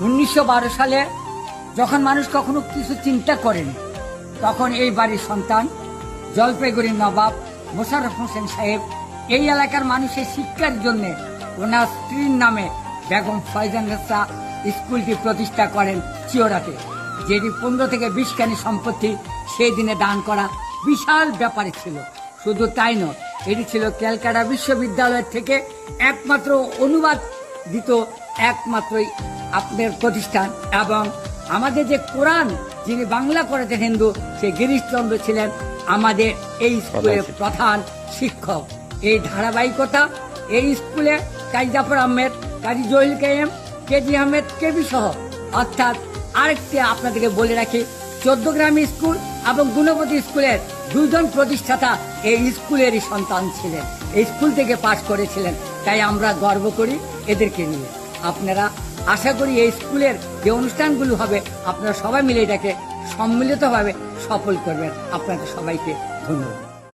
1912 সালে যখন মানুষ কখনো কিছু চিন্তা করেনি, তখন এই বাড়ির সন্তান জলপাইগুড়ির নবাব মোশাররফ হোসেন সাহেব এই এলাকার মানুষের শিক্ষার জন্য ওনার স্ত্রীর নামে বেগম ফয়জানেসা স্কুলটি প্রতিষ্ঠা করেন চিওরাতে, যেটি 15 থেকে 20 খানি সম্পত্তি সেই দিনে দান করা বিশাল ব্যাপারে ছিল। শুধু তাই নয়, এটি ছিল ক্যালকাটা বিশ্ববিদ্যালয় থেকে একমাত্র অনুবাদ দিত একমাত্রই আপনার প্রতিষ্ঠান। এবং আমাদের যে কোরআন যিনি বাংলা করেছেন হিন্দু, সে গিরিশচন্দ্র ছিলেন আমাদের এই স্কুলের প্রধান শিক্ষক। এই ধারাবাহিকতা এই স্কুলে কাজী জাফর আহমেদ, কাজী জহিল কাইম, কেজি আহমেদ কেবি সহ, অর্থাৎ আরেকটি আপনাদেরকে বলে রাখি, 14 গ্রামী স্কুল এবং গুণবতী স্কুলের 2 জন প্রতিষ্ঠাতা এই স্কুলেরই সন্তান ছিলেন, এই স্কুল থেকে পাশ করেছিলেন। তাই আমরা গর্ব করি এদেরকে নিয়ে। আপনারা আশা করি এই স্কুলের যে অনুষ্ঠানগুলো হবে আপনারা সবাই মিলে এটাকে সম্মিলিতভাবে সফল করবেন। আপনাদের সবাইকে ধন্যবাদ।